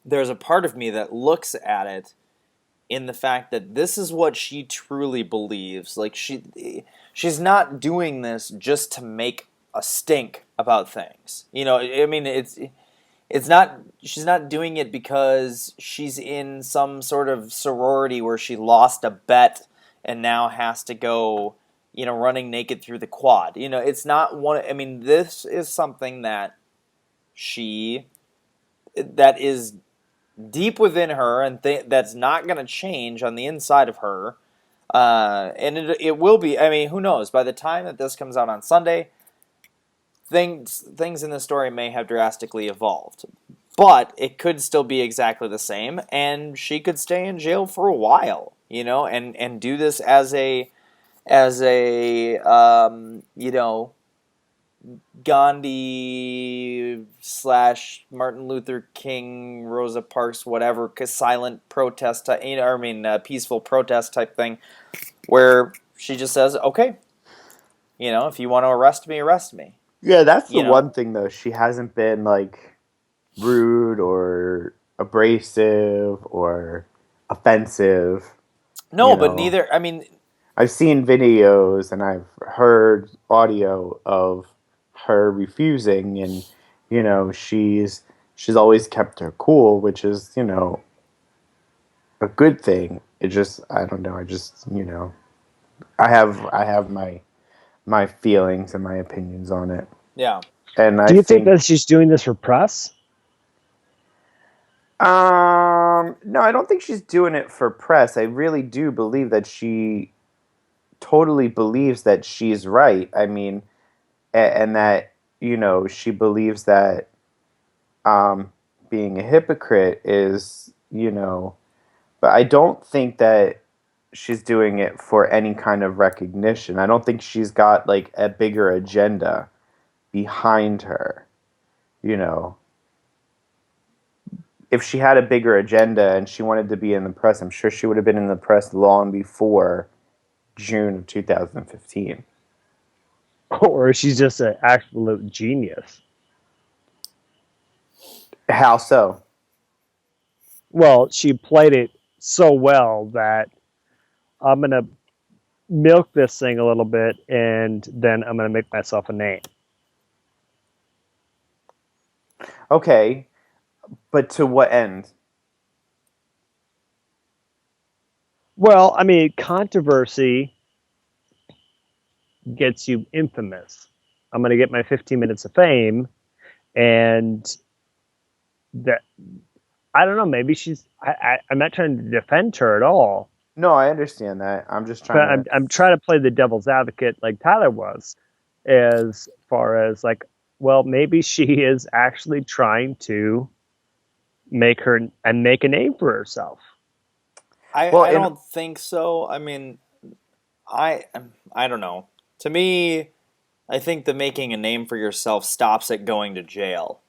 there's a part of me that looks at it in the fact that this is what she truly believes. Like she's not doing this just to make a stink about things. I mean it's not she's not doing it because she's in some sort of sorority where she lost a bet and now has to go, running naked through the quad. It's not one. I mean, this is something that is deep within her, and that's not going to change on the inside of her. And it will be. I mean, who knows? By the time that this comes out on Sunday, things in the story may have drastically evolved, but it could still be exactly the same, and she could stay in jail for a while, and do this as a Gandhi / Martin Luther King, Rosa Parks, whatever, silent protest, peaceful protest type thing, where she just says, okay, if you want to arrest me, arrest me. Yeah, that's the You know? one thing though. She hasn't been like rude or abrasive or offensive. No, but neither. I mean, I've seen videos and I've heard audio of her refusing, and she's always kept her cool, which is a good thing. It just I don't know. I just I have my feelings and my opinions on it, yeah. and Do I you think think that she's doing this for press? no, I don't think she's doing it for press. I really do believe that she totally believes that she's right. I mean, and that she believes that being a hypocrite is, but I don't think that she's doing it for any kind of recognition. I don't think she's got like a bigger agenda behind her, you know. If she had a bigger agenda and she wanted to be in the press, I'm sure she would have been in the press long before June of 2015. Or she's just an absolute genius. How so? Well, she played it so well that I'm going to milk this thing a little bit and then I'm going to make myself a name. Okay, but to what end? Well, I mean, controversy gets you infamous. I'm going to get my 15 minutes of fame, and that I don't know. Maybe she's. I'm not trying to defend her at all, No, I understand that. I'm just but trying I'm trying to play the devil's advocate like Tyler was, as far as like, well, maybe she is actually trying to make a name for herself. I Well, don't think so. I mean, I don't know. To me, I think the making a name for yourself stops at going to jail.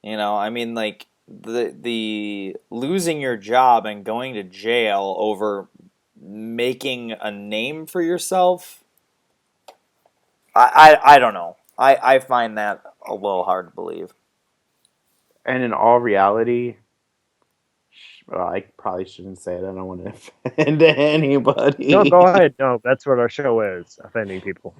I mean, like the losing your job and going to jail over making a name for yourself. I don't know. I find that a little hard to believe. and in all reality, well, I probably shouldn't say it. I don't want to offend anybody. No, go ahead. No, that's what our show is, offending people.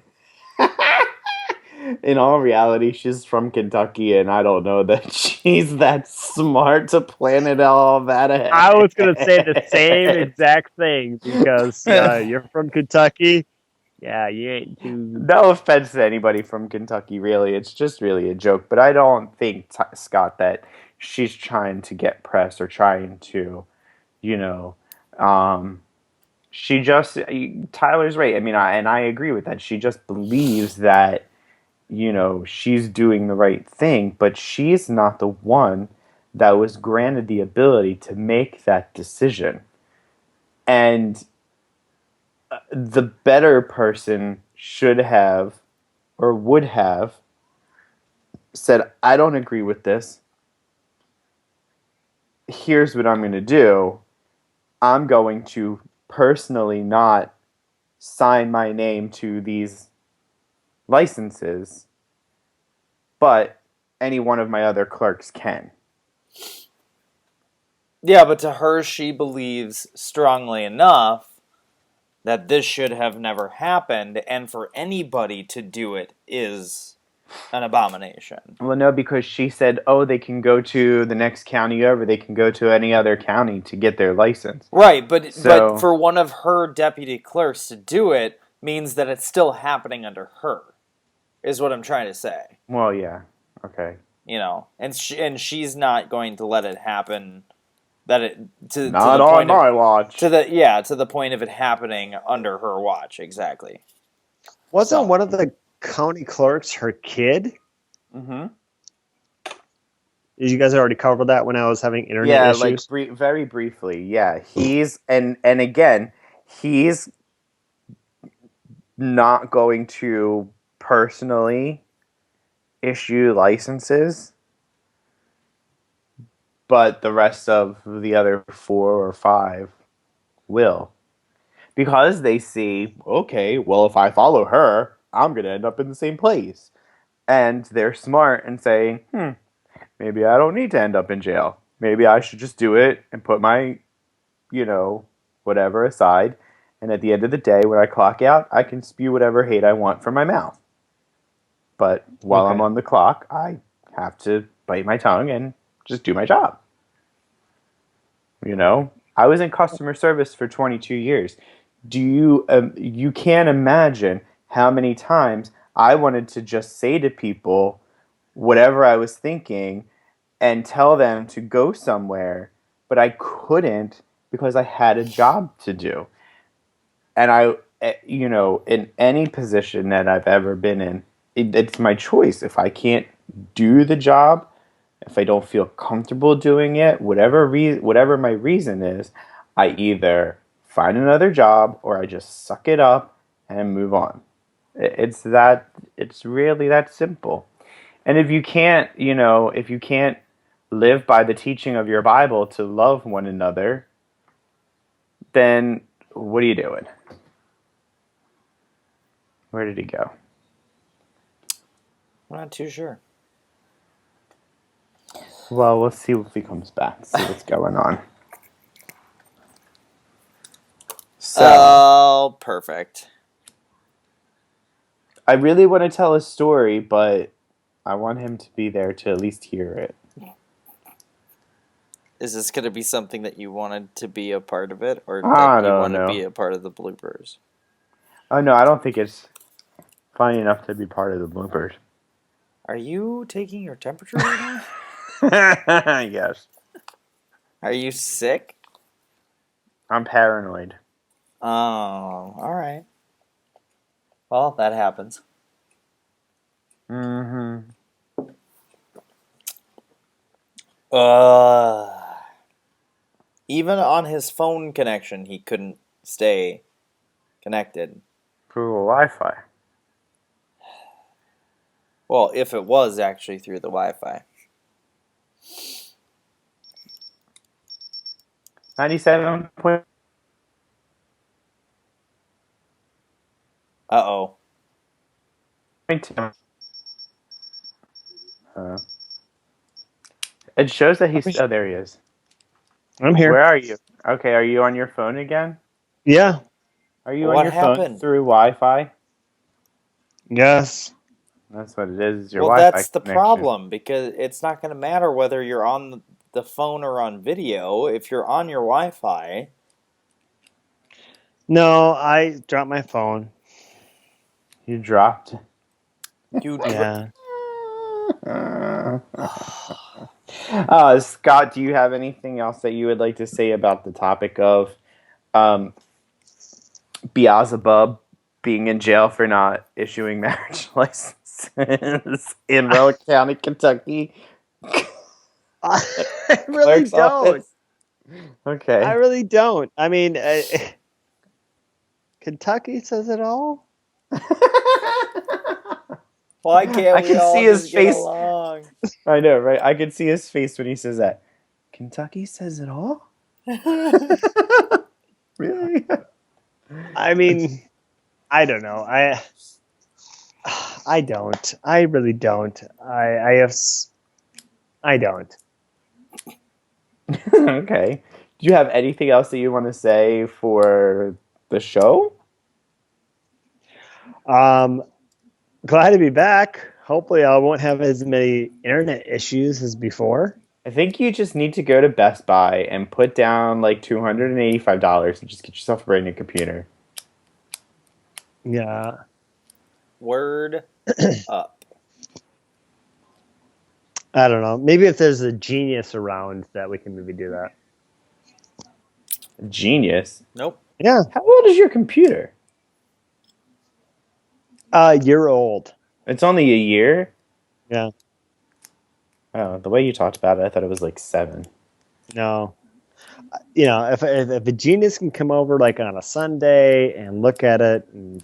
In all reality, she's from Kentucky, and I don't know that she's that smart to plan it all that ahead. I was going to say the same exact thing because you're from Kentucky. Yeah, you ain't too. No offense to anybody from Kentucky, really. It's just really a joke. But I don't think, Scott, that she's trying to get press or trying to, she just, Tyler's right. I mean, I agree with that. She just believes that, she's doing the right thing, but she's not the one that was granted the ability to make that decision. And the better person should have or would have said, I don't agree with this. Here's what I'm going to do. I'm going to personally not sign my name to these licenses, but any one of my other clerks can. Yeah, but to her, she believes strongly enough that this should have never happened, and for anybody to do it is an abomination. Well, no, because she said, oh, they can go to the next county over. They can go to any other county to get their license. Right, but for one of her deputy clerks to do it means that it's still happening under her, is what I'm trying to say. Well, yeah, okay. And she's not going to let it happen. Not on my watch. To the point of it happening under her watch, exactly. Wasn't one of the county clerks her kid? Mm-hmm. You guys already covered that when I was having internet issues? Yeah, like very briefly. Yeah, he's and again, he's not going to personally issue licenses, but the rest of the other 4 or 5 will. Because they see, okay, well, if I follow her, I'm going to end up in the same place. And they're smart and saying, maybe I don't need to end up in jail. Maybe I should just do it and put my, whatever aside. And at the end of the day, when I clock out, I can spew whatever hate I want from my mouth. But while I'm on the clock, I have to bite my tongue and just do my job. I was in customer service for 22 years. You can't imagine how many times I wanted to just say to people whatever I was thinking and tell them to go somewhere, but I couldn't because I had a job to do. And in any position that I've ever been in, it's my choice. If I can't do the job, if I don't feel comfortable doing it, whatever my reason is, I either find another job or I just suck it up and move on. It's really that simple. And if you can't, if you can't live by the teaching of your Bible to love one another, then what are you doing? Where did he go? I'm not too sure. Well, we'll see if he comes back. See what's going on. So, Oh, perfect. I really want to tell a story, but I want him to be there to at least hear it. Is this going to be something that you wanted to be a part of it, or I that you don't want to know. be a part of the bloopers? Oh, no, I don't think it's funny enough to be part of the bloopers. Are you taking your temperature right now? Yes. Are you sick? I'm paranoid. Oh, all right. Well, that happens. Mm-hmm. Even on his phone connection, he couldn't stay connected. Through Wi-Fi. Well, if it was actually through the Wi-Fi. 97 point. Uh-oh. It shows that he's... Oh, there he is. I'm here. Where are you? Okay, are you on your phone again? Yeah. Are you What on your phone happened? through Wi-Fi? Yes. That's what it is your Well, Wi-Fi that's the connection. problem, because it's not going to matter whether you're on the phone or on video. If you're on your Wi-Fi... No, I dropped my phone. You dropped. Yeah. Scott, do you have anything else that you would like to say about the topic of Beelzebub being in jail for not issuing marriage licenses in Relic County, Kentucky? I really Clerk's don't. office? Okay. I really don't. I mean, Kentucky says it all. Why can't I we can all see his just get face. along? I know, right? I can see his face when he says that. Kentucky says it all? Really? I mean, I don't know. I don't. I really don't. I don't. Okay. Do you have anything else that you want to say for the show? Glad to be back. Hopefully, I won't have as many internet issues as before. I think you just need to go to Best Buy and put down like $285 and just get yourself a brand new computer. Yeah. Word up. I don't know. Maybe if there's a genius around that we can maybe do that. Genius. Nope. Yeah. How old is your computer? Year old. It's only a year? Yeah. Oh, the way you talked about it, I thought it was like 7. No. You know, if a genius can come over like on a Sunday and look at it and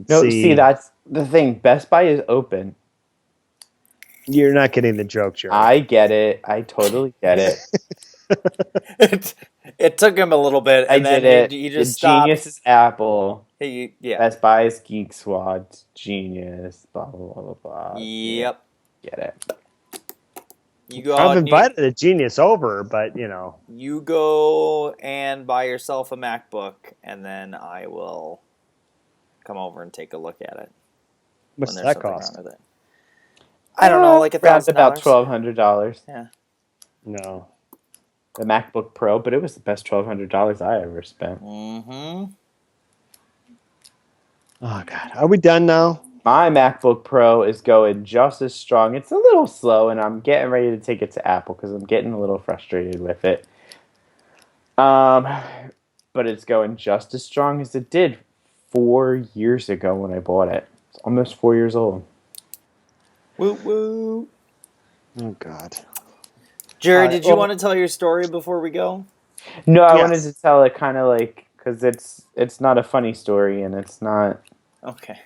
No, see, see, that's the thing. Best Buy is open. you're not getting the joke, Jerry. I get it. I totally get it. It took him a little bit, and I then did it. he The just stopped. Genius is Apple. Yeah. Best Buy is Geek Squad. Genius. Blah, blah, blah, blah, blah. Yep. Get it. You go I've out. invited a genius over, but you know. You go and buy yourself a MacBook, and then I will come over and take a look at it. What's when that there's something cost? wrong with it. I don't know, like Around about $1,000. $1,200. Yeah. No. The MacBook Pro, but it was the best $1,200 I ever spent. Mm-hmm. Oh God, are we done now? My MacBook Pro is going just as strong. It's a little slow, and I'm getting ready to take it to Apple because I'm getting a little frustrated with it. But it's going just as strong as it did 4 years ago when I bought it. It's almost 4 years old. Woo woo. Oh God. Jerry, All right, did you well- want to tell your story before we go? No, I Yes. wanted to tell it kind of like because it's not a funny story and it's not. Okay.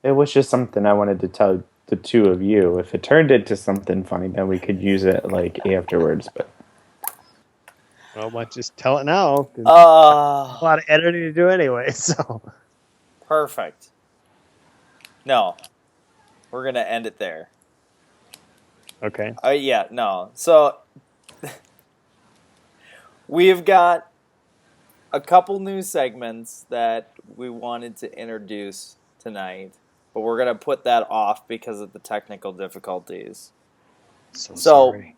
It was just something I wanted to tell the two of you. If it turned into something funny, then we could use it like afterwards. But Well, let's just tell it now. 'Cause a Uh, lot of editing to do anyway. So perfect. No, we're gonna end it there. okay. Yeah, no. So we've got a couple new segments that we wanted to introduce tonight, but we're gonna put that off because of the technical difficulties. So So sorry.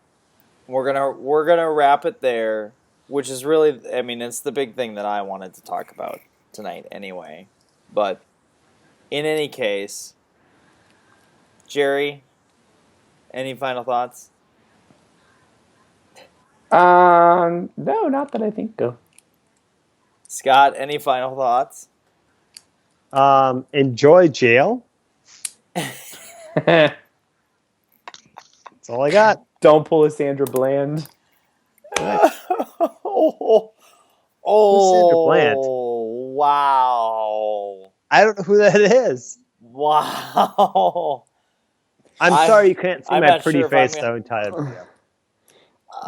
we're gonna wrap it there, which is really, I mean, it's the big thing that I wanted to talk about tonight anyway. But in any case, Jerry, any final thoughts? no, not that I think of. Scott, any final thoughts? Enjoy jail. That's all I got. Don't pull a Sandra Bland. Oh, Sandra Bland? Wow. I don't know who that is. Wow. I'm sorry you can't see I'm my not pretty sure if I'm face gonna- though entirely.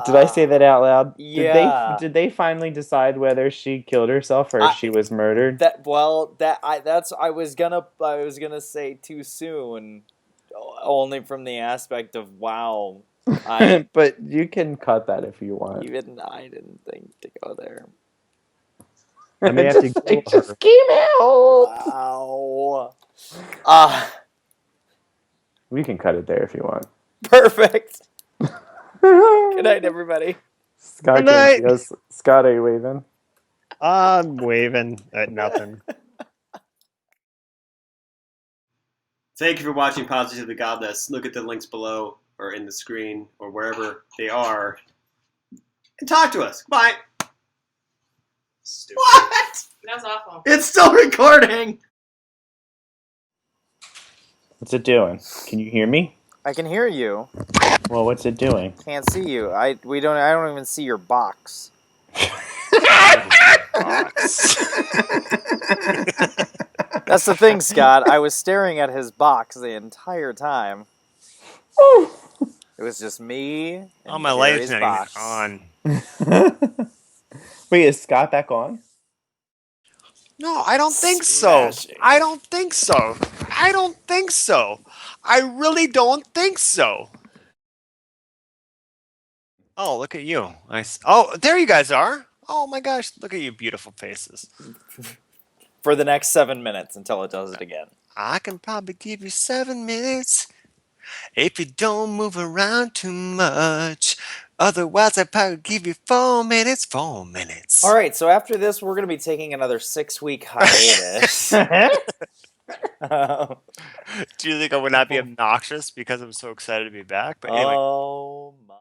Did I say that out loud? Yeah. Did they finally decide whether she killed herself or she was murdered? I was gonna say too soon, only from the aspect of wow. But you can cut that if you want. Even I didn't think to go there. I may have to Just, Google it just her. came out. Wow. We can cut it there if you want. Perfect. Good night, everybody. Scott, Good night. can't see us. Scott, are you waving? I'm waving at nothing. Thank you for watching Positive the Godless. Look at the links below or in the screen or wherever they are. And talk to us. Bye. Stupid. What? That was awful. It's still recording. What's it doing? Can you hear me? I can hear you. Well, what's it doing? Can't see you. I don't even see your box. That's the thing, Scott. I was staring at his box the entire time. It was just me and Oh, my light's Jerry's not box. even on. Wait, is Scott back on? No, I don't think so. Smashing. I don't think so. I don't think so. I really don't think so. Oh, look at you. Oh, there you guys are. Oh my gosh, look at you beautiful faces. For the next 7 minutes until it does it again. I can probably give you 7 minutes if you don't move around too much. Otherwise, I'd probably give you 4 minutes. 4 minutes. All right, so after this, we're going to be taking another 6-week hiatus. Do you think I would not be obnoxious because I'm so excited to be back? But anyway. Oh my.